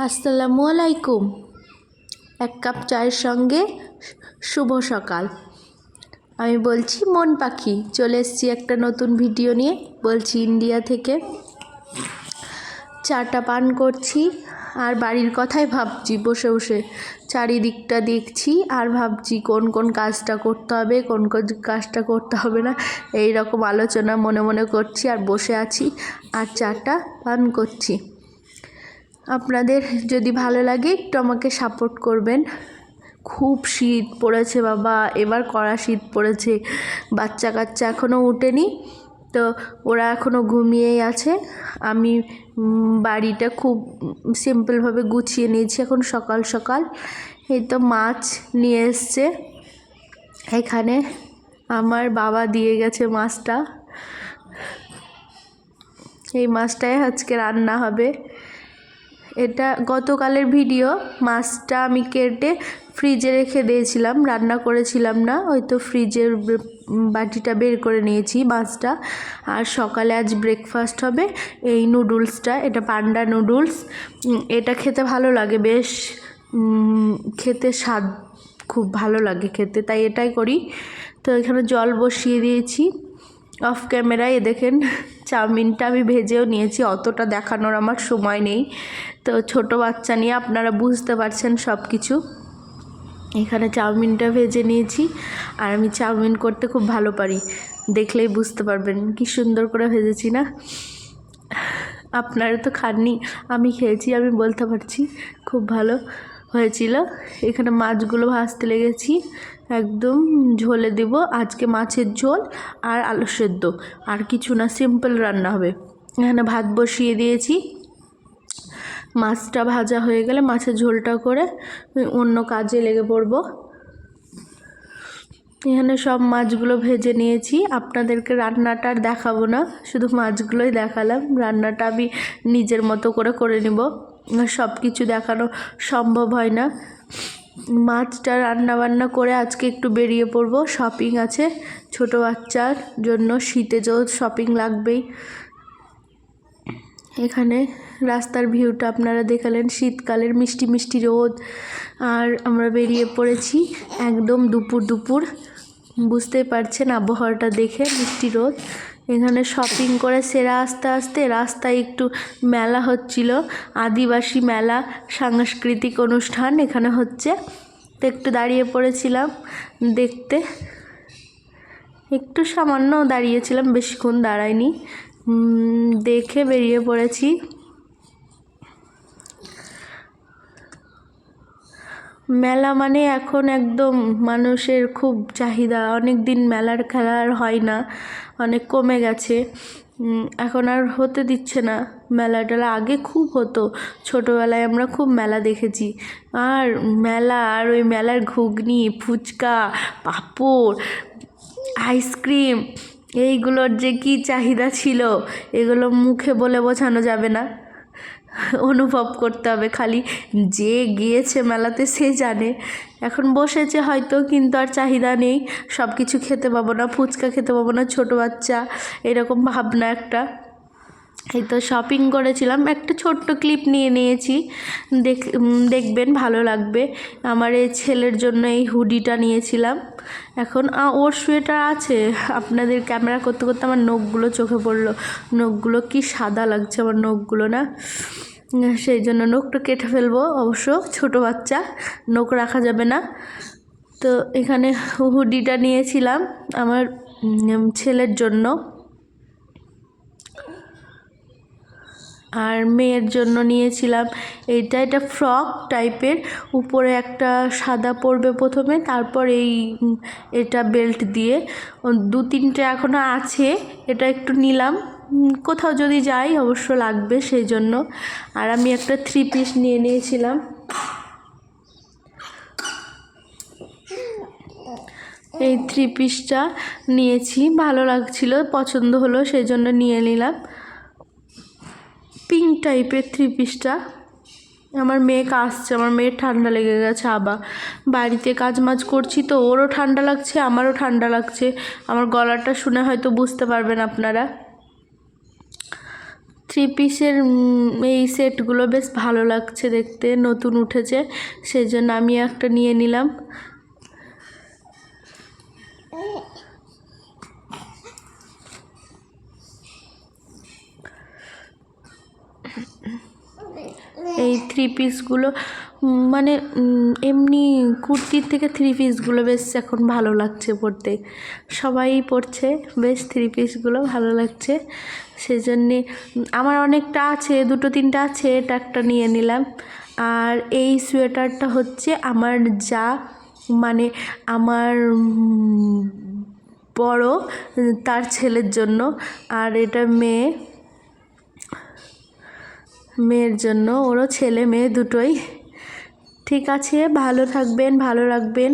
আসসালামু আলাইকুম। এক কাপ চায়ের সঙ্গে শুভ সকাল। আমি বলছি মন পাখি, চলে এসেছি একটা নতুন ভিডিও নিয়ে। বলছি ইন্ডিয়া থেকে। চাটা পান করছি আর বাড়ির কথাই ভাবছি বসে বসে। চারিদিকটা দেখছি আর ভাবছি কোন কোন কাজটা করতে হবে, কোন কোন কাজটা করতে হবে না, এই রকম আলোচনা মনে মনে করছি আর বসে আছি আর চাটা পান করছি। আপনাদের যদি ভালো লাগে একটু আমাকে সাপোর্ট করবেন। খুব শীত পড়েছে বাবা, এবার কড়া শীত পড়েছে। বাচ্চা কাচ্চা এখনও উঠেনি, তো ওরা এখনও ঘুমিয়েই আছে। আমি বাড়িটা খুব সিম্পলভাবে গুছিয়ে নিয়েছি এখন সকাল সকাল। এই তো মাছ নিয়ে এসছে এখানে, আমার বাবা দিয়ে গেছে মাছটা। এই মাছটাই আজকে রান্না হবে। এটা গতকালের ভিডিও। মাছটা আমি কেটে ফ্রিজে রেখে দিয়েছিলাম, রান্না করেছিলাম না, ওই তো ফ্রিজের বাটিটা বের করে নিয়েছি মাছটা। আর সকালে আজ ব্রেকফাস্ট হবে এই নুডলসটা, এটা পান্ডা নুডলস। এটা খেতে ভালো লাগে বেশ, খেতে স্বাদ খুব ভালো লাগে খেতে, তাই এটাই করি। তো এখানে জল বসিয়ে দিয়েছি অফ ক্যামেরায়। দেখেন চাউমিনটা আমি ভেজেও নিয়েছি, অতটা দেখানোর আমার সময় নেই। তো ছোট বাচ্চা নিয়ে আপনারা বুঝতে পারছেন সব কিছু। এখানে চাউমিনটা ভেজে নিয়েছি, আর আমি চাউমিন করতে খুব ভালো পারি, দেখলেই বুঝতে পারবেন কি সুন্দর করে ভেজেছি না। আপনারা তো খাননি, আমি খেয়েছি, আমি বলতে পারছি খুব ভালো হয়েছিল। এখানে মাছগুলো ভাজতে লেগেছি, একদম ঝোলে দেব আজকে, মাছের ঝোল আর আলু সেদ্ধ, আর কিছু না, সিম্পল রান্না হবে। এখানে ভাত বসিয়ে দিয়েছি, মাছটা ভাজা হয়ে গেলে মাছের ঝোলটা করে অন্য কাজে লেগে পড়ব। এখানে সব মাছগুলো ভেজে নিয়েছি, আপনাদেরকে রান্নাটা আর দেখাবো না, শুধু মাছগুলোই দেখালাম। রান্নাটা আমি নিজের মতো করে নিব, সব কিছু দেখানো সম্ভব হয় না। মাছটা রান্না বান্না করে আজকে একটু বেরিয়ে পড়ব, শপিং আছে ছোট বাচ্চার জন্য, শীতে যে শপিং লাগবেই। এখানে রাস্তার ভিউটা আপনারা দেখালেন, শীতকালের মিষ্টি মিষ্টি রোদ, আর আমরা বেরিয়ে পড়েছি একদম দুপুর, বুঝতেই পারছেন আবহাওয়াটা দেখে, মিষ্টি রোদ। এখানে শপিং করে সেরা আস্তে আস্তে রাস্তায় একটু মেলা হচ্ছিল, আদিবাসী মেলা, সাংস্কৃতিক অনুষ্ঠান এখানে হচ্ছে, তো একটু দাঁড়িয়ে পড়েছিলাম দেখতে। একটু সামান্য দাঁড়িয়েছিলাম, বেশিক্ষণ দাঁড়াইনি, দেখে বেরিয়ে পড়েছি। মেলা মানে এখন একদম মানুষের খুব চাহিদা, অনেক দিন মেলার খেলার হয় না, অনেক কমে গেছে, এখন আর হতে দিচ্ছে না মেলা টেলা। আগে খুব হতো, ছোটোবেলায় আমরা খুব মেলা দেখেছি। আর মেলা, আর ওই মেলার ঘুগনি, ফুচকা, পাঁপড়, আইসক্রিম, এইগুলোর যে কী চাহিদা ছিল, এগুলো মুখে বলে বোঝানো যাবে না, অনুভব করতে হবে, খালি যে গিয়েছে মেলাতে সে জানে। এখন বসেছে হয়তো, কিন্তু আর চাহিদা নেই, সব কিছু খেতে পাবো না, ফুচকা খেতে পাবো না, ছোটো বাচ্চা, এরকম ভাবনা একটা। এই তো শপিং করেছিলাম, একটা ছোট্ট ক্লিপ নিয়ে নিয়েছি, দেখবেন ভালো লাগবে। আমার এই ছেলের জন্য এই হুডিটা নিয়েছিলাম। এখন ওর সোয়েটার আছে, আপনাদের ক্যামেরা করতে করতে আমার নখগুলো চোখে পড়লো, নখগুলো কি সাদা লাগছে আমার নখগুলো না, সেই জন্য নখটা কেটে ফেলবো। অবশ্য ছোটো বাচ্চা, নখ রাখা যাবে না। তো এখানে হুডিটা নিয়েছিলাম আমার ছেলের জন্য, আর মেয়ের জন্য নিয়েছিলাম এটা ফ্রক টাইপের, উপরে একটা সাদা পরবে প্রথমে, তারপর এটা বেল্ট দিয়ে, দু তিনটে এখনও আছে, এটা একটু নিলাম, কোথাও যদি যাই অবশ্য লাগবে সেই জন্য। আর আমি একটা 3 পিস নিয়ে নিয়েছিলাম, এই 3 পিসটা নিয়েছি, ভালো লাগছিল, পছন্দ হলো সেই জন্য নিয়ে নিলাম। পিঙ্ক টাইপের 3 পিসটা। আমার মেয়ে কাশছে, আমার মেয়ের ঠান্ডা লেগে গেছে, আবার বাড়িতে কাজ মাজ করছি তো, ওরও ঠান্ডা লাগছে, আমারও ঠান্ডা লাগছে, আমার গলাটা শুনে হয়তো বুঝতে পারবেন আপনারা। 3 থ্রি পিসের এই সেটগুলো বেশ ভালো লাগছে দেখতে, নতুন উঠেছে, সেই জন্য আমি একটা নিয়ে নিলাম। এই থ্রি পিসগুলো মানে এমনি কুর্তির থেকে থ্রি পিসগুলো বেশ এখন ভালো লাগছে পরতে, সবাই পরছে বেশ থ্রি পিসগুলো ভালো লাগছে, সেজন্যে আমার অনেকটা আছে, দুটো তিনটা আছে, এটা একটা নিয়ে নিলাম। আর এই সোয়েটারটা হচ্ছে আমার যা মানে আমার বড় তার ছেলের জন্য, আর এটা মেয়ের জন্য, ওরও ছেলে মেয়ে দুটোই। ঠিক আছে, ভালো থাকবেন, ভালো রাখবেন।